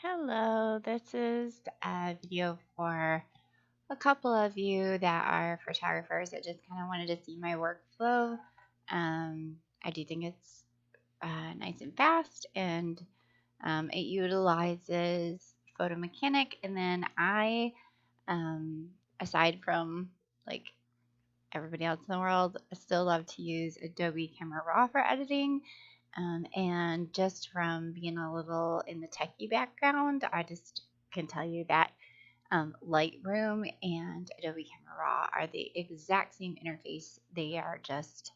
Hello, this is a video for a couple of you that are photographers that just kind of wanted to see my workflow. I do think it's nice and fast, and it utilizes Photo Mechanic. And then um, aside from like everybody else in the world, I still love to use Adobe Camera Raw for editing. And just from being a little in the techie background, I just can tell you that Lightroom and Adobe Camera Raw are the exact same interface. They are just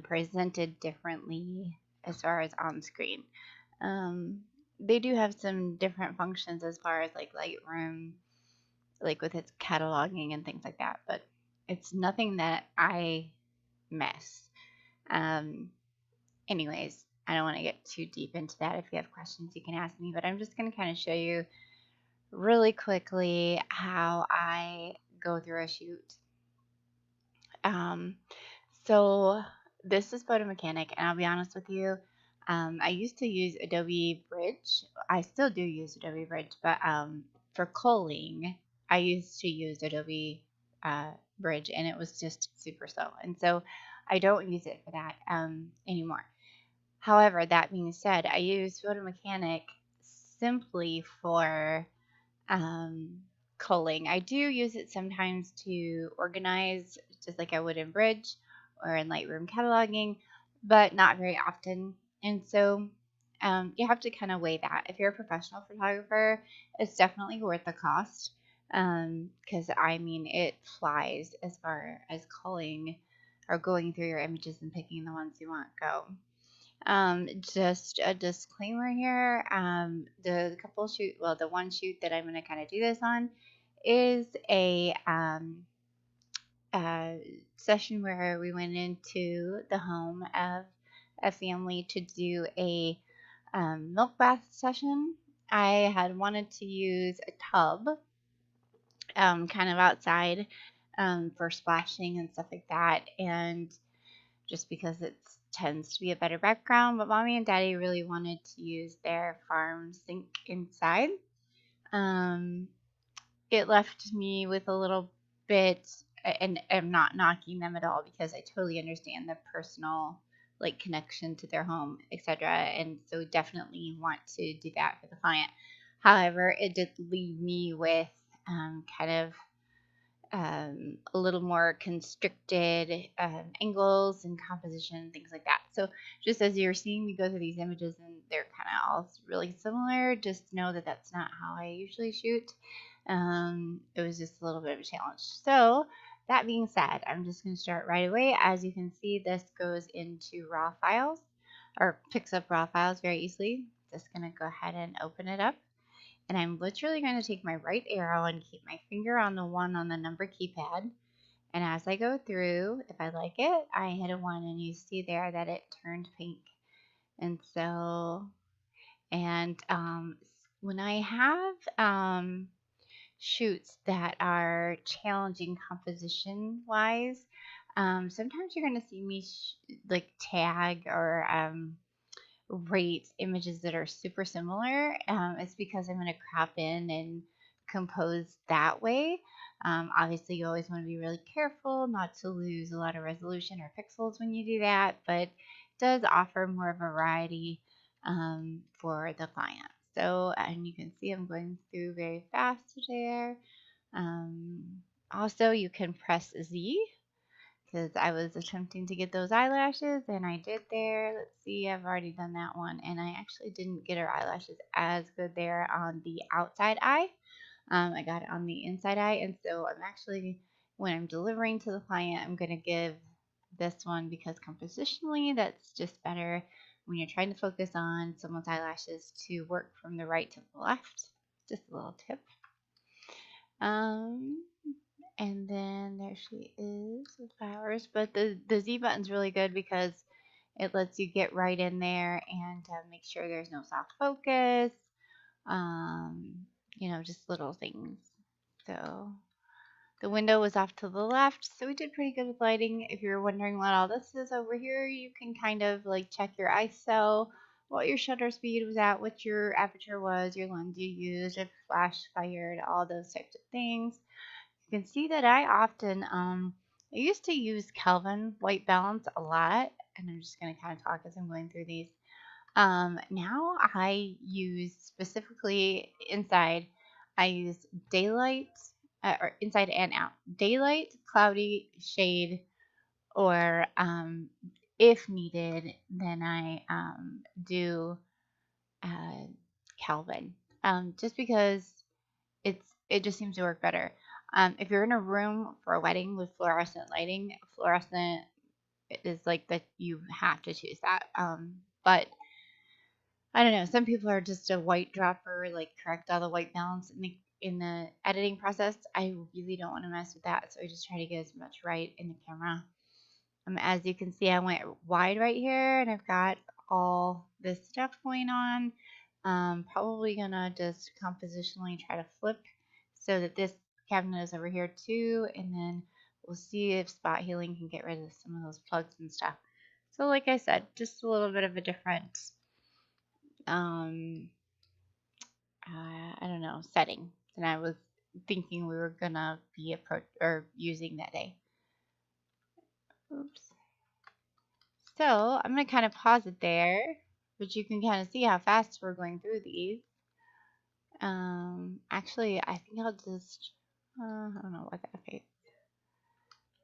presented differently as far as on screen. Um, they do have some different functions as far as like Lightroom, like with its cataloging and things like that, but it's nothing that I miss. Um, Anyways, I don't want to get too deep into that. If you have questions, you can ask me, but I'm just going to kind of show you really quickly how I go through a shoot. Um, so this is Photo Mechanic, and I'll be honest with you, I used to use Adobe Bridge. I still do use Adobe Bridge, but for culling, I used to use Adobe Bridge, and it was just super slow. And so I don't use it for that anymore. However, that being said, I use Photo Mechanic simply for um, culling. I do use it sometimes to organize, just like I would in Bridge or in Lightroom cataloging, but not very often. And so you have to kind of weigh that. If you're a professional photographer, it's definitely worth the cost because I mean, it flies as far as culling or going through your images and picking the ones you want go. Just a disclaimer here. The one shoot that I'm going to kind of do this on is a session where we went into the home of a family to do a milk bath session. I had wanted to use a tub kind of outside for splashing and stuff like that. And just because it tends to be a better background. But mommy and daddy really wanted to use their farm sink inside. Um, it left me with a little bit, and I'm not knocking them at all because I totally understand the personal like connection to their home, etc. And so definitely want to do that for the client. However, it did leave me with kind of a little more constricted angles and composition and things like that. So just as you're seeing me go through these images and they're kind of all really similar, just know that that's not how I usually shoot. It was just a little bit of a challenge. So that being said, I'm just going to start right away. As you can see, this goes into raw files or picks up raw files very easily. Just going to go ahead and open it up. And I'm literally going to take my right arrow and keep my finger on the one on the number keypad. And as I go through, if I like it, I hit a 1, and you see there that it turned pink. And so, and when I have shoots that are challenging composition wise, sometimes you're going to see me like tag or rate images that are super similar. It's because I'm going to crop in and compose that way. Obviously, you always want to be really careful not to lose a lot of resolution or pixels when you do that, but it does offer more variety for the client. So, and you can see I'm going through very fast there. Um, Also, you can press Z because I was attempting to get those eyelashes, and I did there. Let's see, I've already done that one, and I actually didn't get her eyelashes as good there on the outside eye. I got it on the inside eye, and so I'm actually, when I'm delivering to the client, I'm going to give this one because compositionally that's just better when you're trying to focus on someone's eyelashes to work from the right to the left. Just a little tip. Um, and then there she is with flowers. But the Z button's really good because it lets you get right in there and make sure there's no soft focus. Just little things. So the window was off to the left, so we did pretty good with lighting. If you're wondering what all this is over here, you can kind of like check your ISO what your shutter speed was at, what your aperture was, your lens you used, if flash fired, all those types of things. You can see that I often, I used to use Kelvin white balance a lot, and I'm just going to kind of talk as I'm going through these. Now I use specifically inside, I use daylight, or inside and out. Daylight, cloudy, shade, or if needed, then I do uh, Kelvin, just because it just seems to work better. If you're in a room for a wedding with fluorescent lighting, fluorescent is like that you have to choose that. But I don't know. Some people are just a white dropper, like correct all the white balance in the editing process. I really don't want to mess with that, so I just try to get as much right in the camera. As you can see, I went wide right here, and I've got all this stuff going on. Probably gonna just compositionally try to flip so that this cabinet is over here too, and then we'll see if spot healing can get rid of some of those plugs and stuff. So like I said, just a little bit of a different, um, I don't know, setting than I was thinking we were gonna be using that day. Oops. So I'm going to kind of pause it there, but you can kind of see how fast we're going through these. Actually, I think I'll just, I don't know what that face.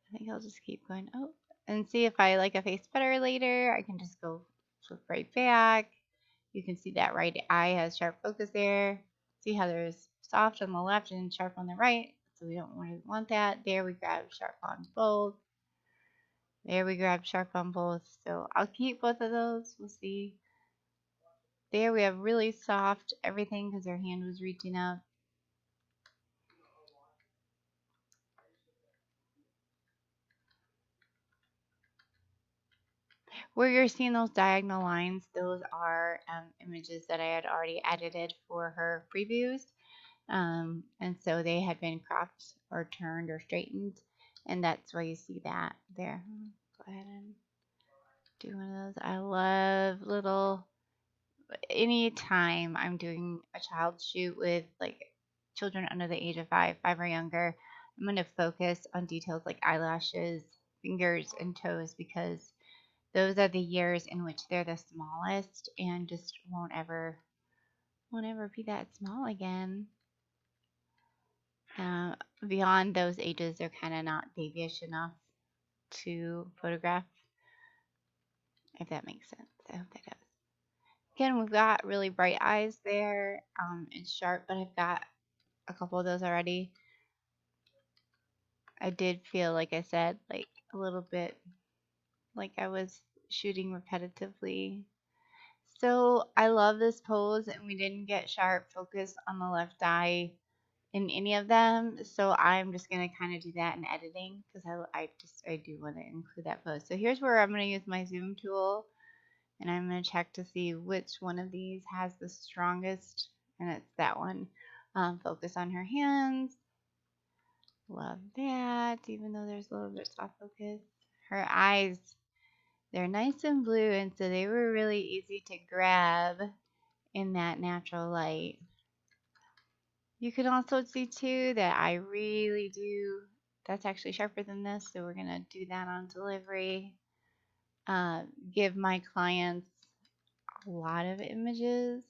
I think I'll just keep going. Oh, and see if I like a face better later. I can just go flip right back. You can see that right eye has sharp focus there. See how there's soft on the left and sharp on the right. So we don't really want that. There we grab sharp on both. There we grab sharp on both. So I'll keep both of those. We'll see. There we have really soft everything because her hand was reaching up. Where you're seeing those diagonal lines, those are images that I had already edited for her previews. And so they had been cropped or turned or straightened. And that's why you see that there. Go ahead and do one of those. I love little, anytime I'm doing a child shoot with like children under the age of 5 or younger, I'm going to focus on details like eyelashes, fingers, and toes because those are the years in which they're the smallest and just won't ever be that small again. Beyond those ages, they're kind of not babyish enough to photograph, if that makes sense. I hope that does. Again, we've got really bright eyes there and sharp, but I've got a couple of those already. I did feel, like I said, like a little bit like I was shooting repetitively. So I love this pose, and we didn't get sharp focus on the left eye in any of them. So I'm just gonna kind of do that in editing because I do want to include that pose. So here's where I'm gonna use my zoom tool, and I'm gonna check to see which one of these has the strongest, and it's that one. Focus on her hands. Love that, even though there's a little bit of soft focus. Her eyes, they're nice and blue, and so they were really easy to grab in that natural light. You can also see too that I really do, that's actually sharper than this, so we're gonna do that on delivery. Give my clients a lot of images.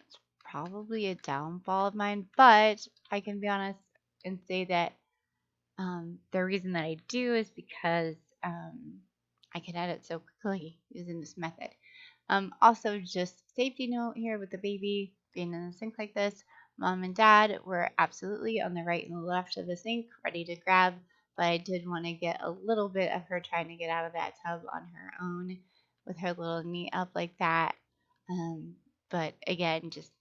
It's probably a downfall of mine, but I can be honest and say that the reason that I do is because I can edit so quickly using this method. Also, just safety note here with the baby being in the sink like this, mom and dad were absolutely on the right and the left of the sink, ready to grab, but I did want to get a little bit of her trying to get out of that tub on her own with her little knee up like that. But again, just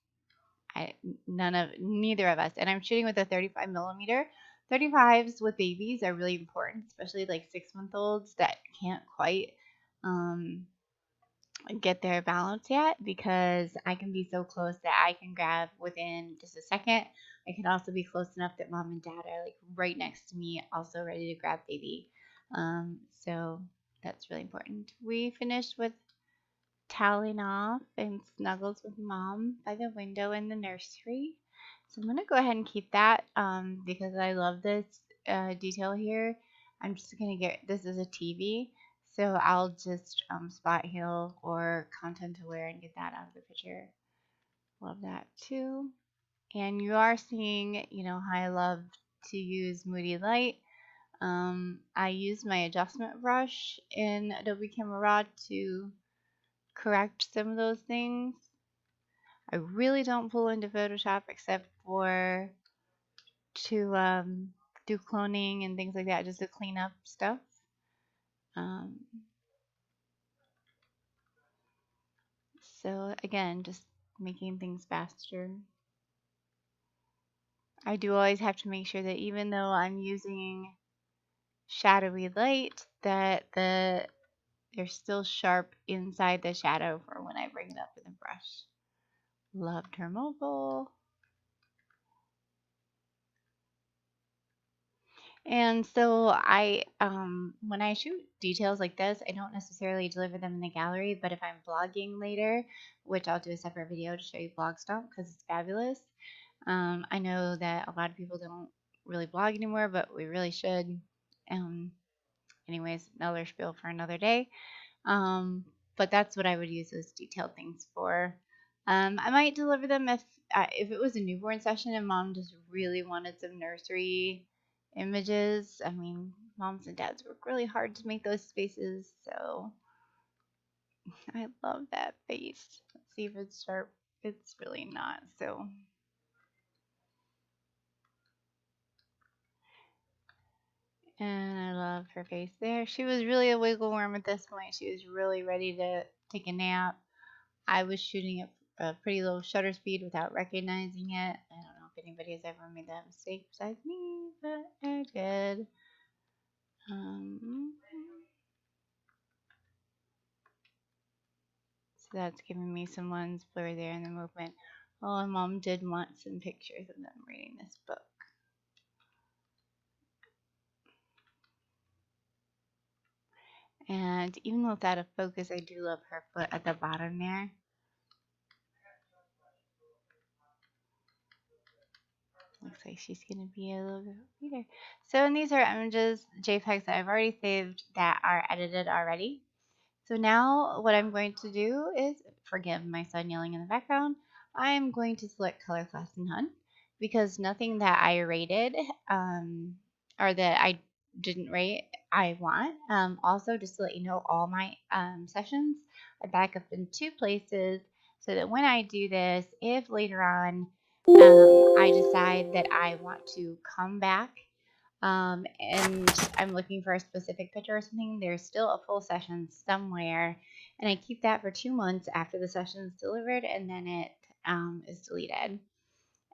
neither of us. And I'm shooting with a 35 millimeter. 35s with babies are really important, especially like 6-month olds that can't quite get their balance yet because I can be so close that I can grab within just a second. I can also be close enough that mom and dad are like right next to me, also ready to grab baby. So that's really important. We finished with toweling off and snuggles with mom by the window in the nursery. So I'm going to go ahead and keep that because I love this detail here. I'm just going to get, this is a TV, so I'll just spot heal or content aware and get that out of the picture. Love that too. And you are seeing, you know, how I love to use Moody Light. I use my adjustment brush in Adobe Camera Raw to correct some of those things. I really don't pull into Photoshop except for to do cloning and things like that, just to clean up stuff. Um, so again, just making things faster. I do always have to make sure that even though I'm using shadowy light, that they're still sharp inside the shadow for when I bring it up with a brush. Loved her mobile. And so when I shoot details like this, I don't necessarily deliver them in the gallery, but if I'm vlogging later, which I'll do a separate video to show you Vlog Stomp because it's fabulous. I know that a lot of people don't really vlog anymore, but we really should. Um, anyways, another spiel for another day. But that's what I would use those detailed things for. I might deliver them if it was a newborn session and mom just really wanted some nursery images. I mean, moms and dads work really hard to make those spaces, so I love that face. Let's see if it's sharp. It's really not, so. And I love her face there. She was really a wiggle worm at this point. She was really ready to take a nap. I was shooting at a pretty low shutter speed without recognizing it. I don't know if anybody has ever made that mistake besides me, but I did. So that's giving me some lens blur there in the movement. Oh, and mom did want some pictures of them reading this book. And even though it's out of focus, I do love her foot at the bottom there. Looks like she's going to be a little bit later. So, and these are images, JPEGs that I've already saved that are edited already. So now what I'm going to do is, forgive my son yelling in the background, I'm going to select color class none because nothing that I rated or that I didn't rate I want. Also, just to let you know, all my sessions I back up in two places so that when I do this, if later on I decide that I want to come back and I'm looking for a specific picture or something, there's still a full session somewhere, and I keep that for 2 months after the session is delivered, and then it is deleted.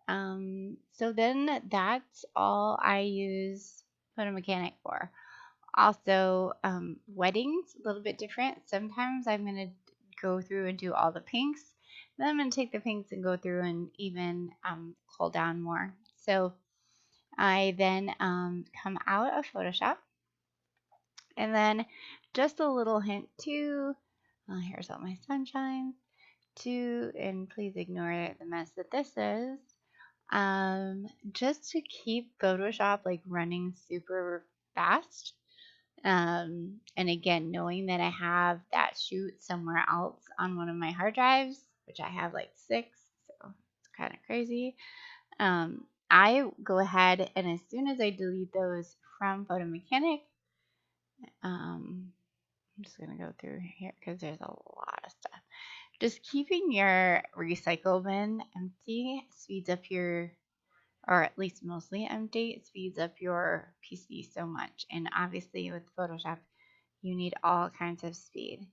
So then that's all I use Photo Mechanic for. Also, weddings, a little bit different. Sometimes I'm going to go through and do all the pinks. Then I'm going to take the pinks and go through and even cull down more. So I then come out of Photoshop, and then just a little hint too. Here's all my sunshine too, and please ignore the mess that this is. Just to keep Photoshop like running super fast. And again, knowing that I have that shoot somewhere else on one of my hard drives, which I have like 6, so it's kind of crazy. I go ahead and as soon as I delete those from Photo Mechanic, I'm just going to go through here because there's a lot of stuff. Just keeping your recycle bin empty speeds up your, or at least mostly empty, speeds up your PC so much. And obviously with Photoshop, you need all kinds of speed.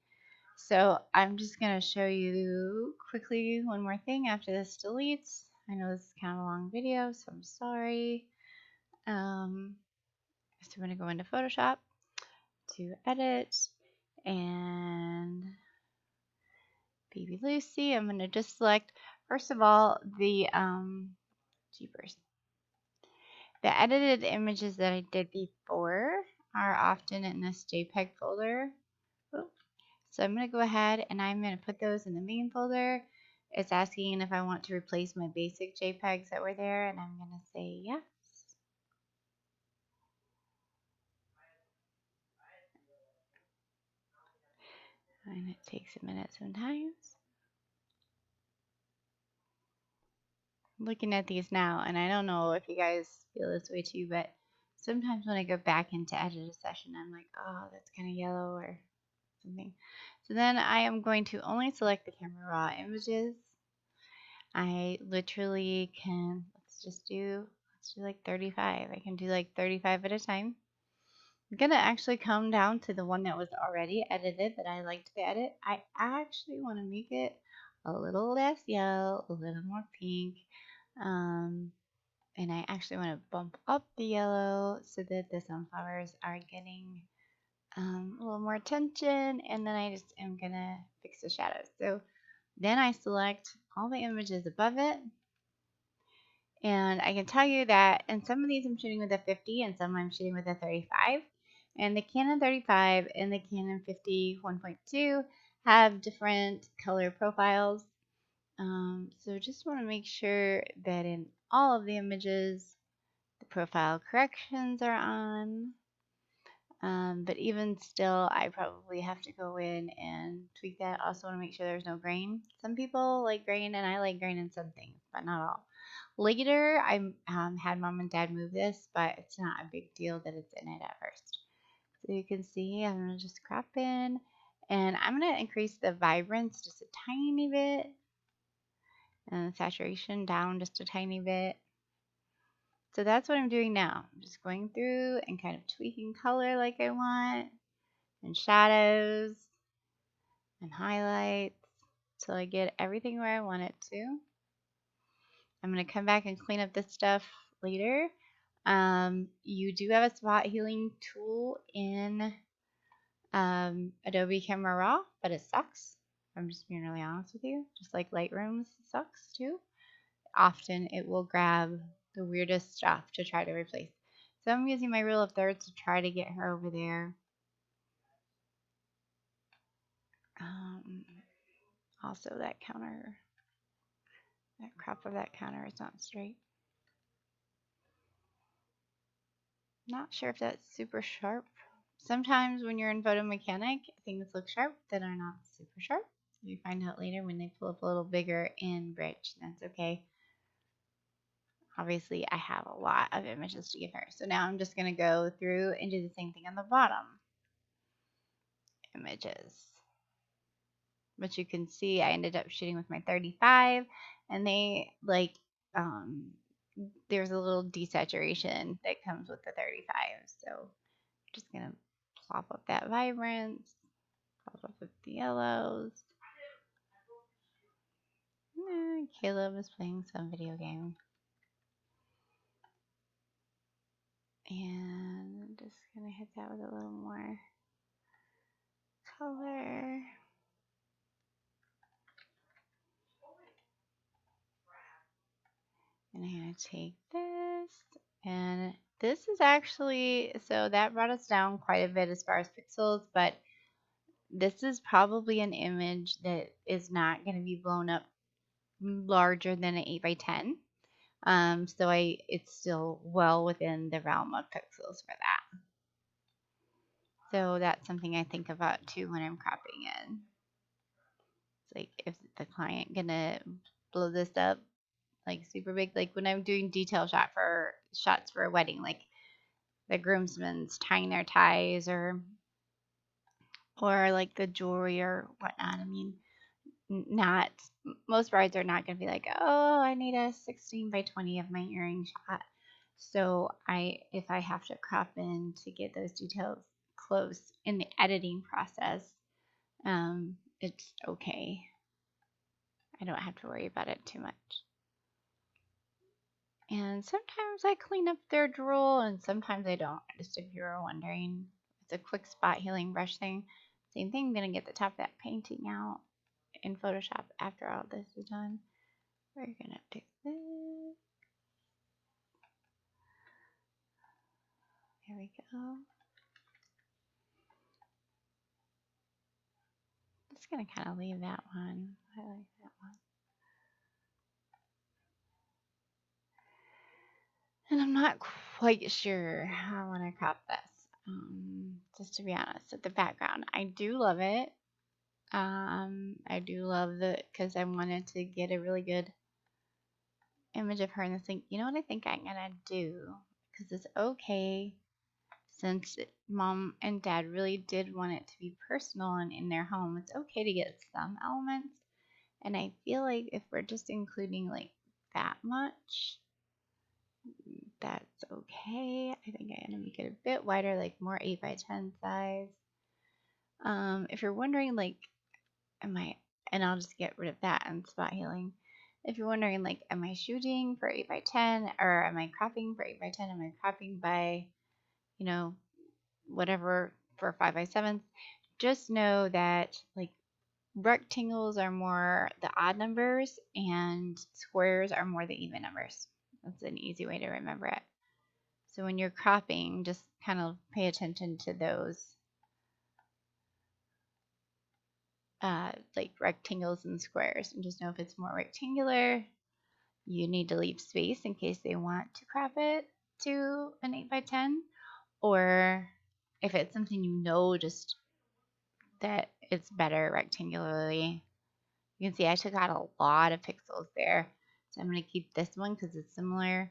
So I'm just going to show you quickly one more thing after this deletes. I know this is kind of a long video, so I'm sorry. So I'm going to go into Photoshop to edit and Baby Lucy. I'm going to just select, first of all, the jeepers. The edited images that I did before are often in this JPEG folder. Oops. So I'm going to go ahead and I'm going to put those in the main folder. It's asking if I want to replace my basic JPEGs that were there, and I'm going to say yes. And it takes a minute sometimes. I'm looking at these now, and I don't know if you guys feel this way too, but sometimes when I go back into edit a session, I'm like, oh, that's kind of yellow or something. So then I am going to only select the camera raw images. I literally can, let's do like 35. I can do like 35 at a time. I'm gonna actually come down to the one that was already edited that I liked to edit. I actually want to make it a little less yellow, a little more pink. And I actually want to bump up the yellow so that the sunflowers are getting a little more attention. And then I just am gonna fix the shadows. So then I select all the images above it. And I can tell you that in some of these I'm shooting with a 50 and some I'm shooting with a 35. And the Canon 35 and the Canon 50 1.2 have different color profiles. So just want to make sure that in all of the images, the profile corrections are on. But even still, I probably have to go in and tweak that. Also want to make sure there's no grain. Some people like grain, and I like grain in some things, but not all. Later, I had mom and dad move this, but it's not a big deal that it's in it at first. So you can see I'm going to just crop in, and I'm going to increase the vibrance just a tiny bit, and the saturation down just a tiny bit. So that's what I'm doing now. I'm just going through and kind of tweaking color like I want, and shadows, and highlights, till I get everything where I want it to. I'm going to come back and clean up this stuff later. You do have a spot healing tool in Adobe Camera Raw, but it sucks. I'm just being really honest with you. Just like Lightroom sucks too. Often it will grab the weirdest stuff to try to replace. So I'm using my rule of thirds to try to get her over there. Also that crop of that counter is not straight. Not sure if that's super sharp. Sometimes when you're in Photo Mechanic, things look sharp that are not super sharp. You find out later when they pull up a little bigger in Bridge. That's okay. Obviously, I have a lot of images to give her. So now I'm just going to go through and do the same thing on the bottom images. But you can see I ended up shooting with my 35, and they like there's a little desaturation that comes with the 35. So I'm just going to plop up that vibrance, plop up with the yellows. Caleb is playing some video game. And I'm just going to hit that with a little more color. And I'm going to take this, and this is actually, so that brought us down quite a bit as far as pixels, but this is probably an image that is not going to be blown up larger than an 8 by 10. So it's still well within the realm of pixels for that. So that's something I think about too when I'm cropping in. It's like, if the client gonna blow this up like super big, like when I'm doing detail shots for a wedding, like the groomsmen's tying their ties or like the jewelry or whatnot. I mean, not most brides are not gonna be like, oh, I need a 16 by 20 of my earring shot. So if I have to crop in to get those details close in the editing process, it's okay. I don't have to worry about it too much. And sometimes I clean up their drool and sometimes I don't. Just if you were wondering, it's a quick spot healing brush thing. Same thing, I'm going to get the top of that painting out in Photoshop after all this is done. We're going to do this. There we go. just gonna kind of leave that one. I like that one. And I'm not quite sure how I want to crop this. Just to be honest, with the background, I do love it. I do love the because I wanted to get a really good image of her and think, you know what I think I'm gonna do? Because it's okay since mom and dad really did want it to be personal and in their home, it's okay to get some elements. And I feel like if we're just including like that much, that's okay. I think I'm gonna make it a bit wider, like more 8 by 10 size. If you're wondering, like, am I, and I'll just get rid of that and spot healing. If you're wondering, like, am I shooting for 8 by 10 or am I cropping for 8 by 10? Am I cropping by, you know, whatever for 5 by 7? Just know that, like, rectangles are more the odd numbers and squares are more the even numbers. That's an easy way to remember it. So when you're cropping, just kind of pay attention to those like rectangles and squares, and just know if it's more rectangular, you need to leave space in case they want to crop it to an 8 by 10, or if it's something you know just that it's better rectangularly. You can see I took out a lot of pixels there, so I'm going to keep this one because it's similar.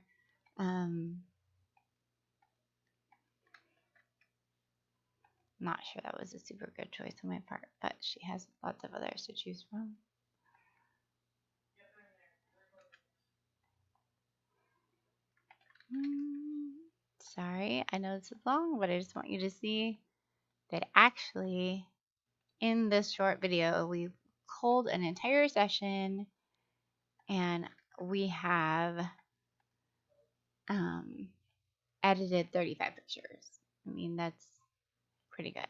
Not sure that was a super good choice on my part, but she has lots of others to choose from. Sorry, I know this is long, but I just want you to see that actually in this short video, we culled an entire session and we have edited 35 pictures. I mean, that's pretty good.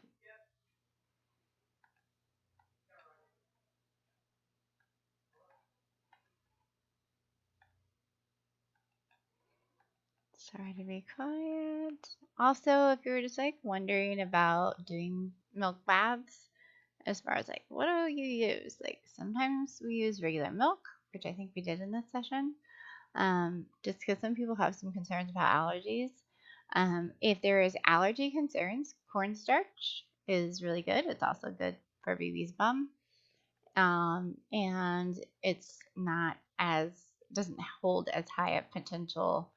Sorry to be quiet. Also, if you were just like wondering about doing milk baths, as far as like what do you use? Like sometimes we use regular milk, which I think we did in this session, just because some people have some concerns about allergies. If there is allergy concerns, cornstarch is really good. It's also good for baby's bum, and it's not as doesn't hold as high a potential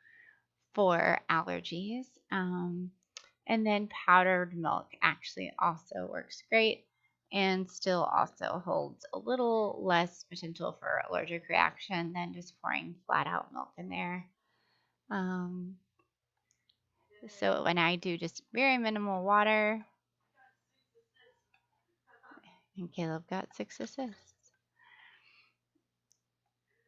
for allergies. And then powdered milk actually also works great and still also holds a little less potential for allergic reaction than just pouring flat out milk in there. So when I do just very minimal water, and Caleb got 6 assists.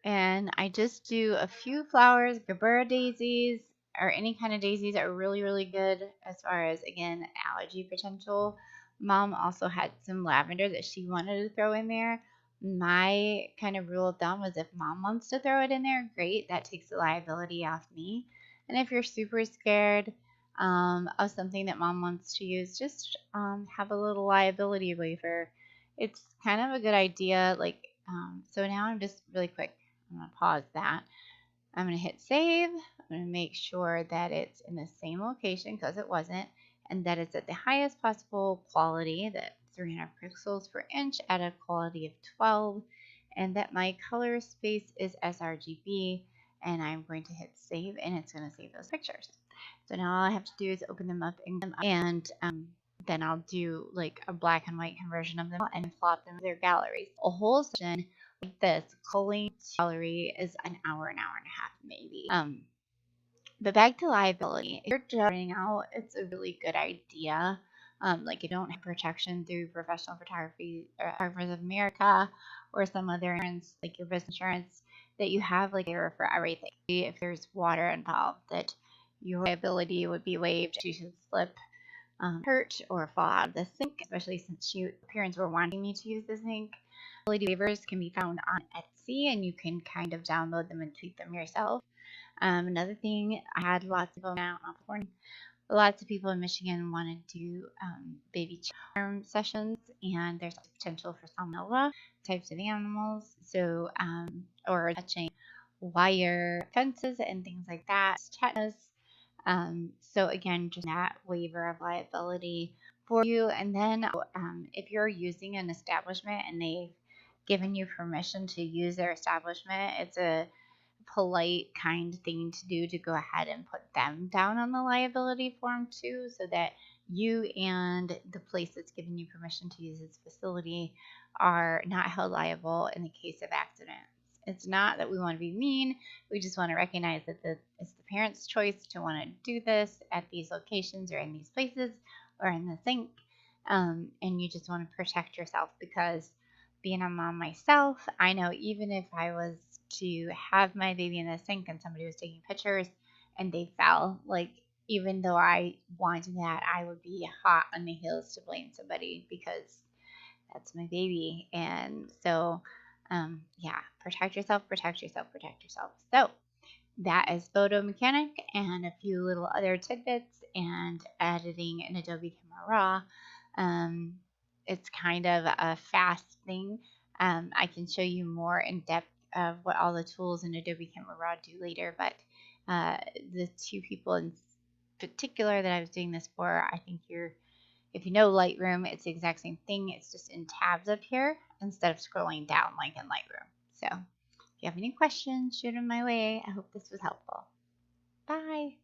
And I just do a few flowers, Gerbera daisies, or any kind of daisies are really, really good as far as, again, allergy potential. Mom also had some lavender that she wanted to throw in there. My kind of rule of thumb was if mom wants to throw it in there, great. That takes the liability off me. And if you're super scared of something that mom wants to use, just have a little liability waiver. It's kind of a good idea. Like, so now I'm just really quick. I'm going to pause that. I'm going to hit save. I'm going to make sure that it's in the same location because it wasn't, and that it's at the highest possible quality, that 300 pixels per inch at a quality of 12, and that my color space is sRGB, and I'm going to hit save, and it's going to save those pictures. So now all I have to do is open them up and then I'll do like a black and white conversion of them and plot them in their galleries. A whole session like this culling gallery is an hour and a half maybe. But back to liability. If you're starting out, it's a really good idea. Like you don't have protection through Professional Photography or Photographers of America or some other insurance, like your business insurance, that you have like a for everything. If there's water involved, that your liability would be waived. You should slip, hurt, or fall out of the sink, especially since parents were wanting me to use the sink. Liability waivers can be found on Etsy, and you can kind of download them and tweak them yourself. Another thing, I had lots of them out on lots of people in Michigan want to do baby charm sessions, and there's potential for salmonella types of animals. So, or touching wire fences and things like that, tetanus. So again, just that waiver of liability for you. And then if you're using an establishment and they've given you permission to use their establishment, it's a polite, kind thing to do to go ahead and put them down on the liability form too, so that you and the place that's given you permission to use its facility are not held liable in the case of accidents. It's not that we want to be mean. We just want to recognize that it's the parent's choice to want to do this at these locations or in these places or in the sink. And you just want to protect yourself, because being a mom myself, I know even if I was to have my baby in the sink and somebody was taking pictures and they fell, like, even though I wanted that, I would be hot on the heels to blame somebody, because that's my baby. And so, yeah, protect yourself, protect yourself, protect yourself. So, that is Photo Mechanic and a few little other tidbits and editing in Adobe Camera Raw. Um, it's kind of a fast thing. I can show you more in depth of what all the tools in Adobe Camera Raw do later, but the two people in particular that I was doing this for, I think if you know Lightroom, it's the exact same thing. It's just in tabs up here instead of scrolling down like in Lightroom. So if you have any questions, shoot them my way. I hope this was helpful. Bye.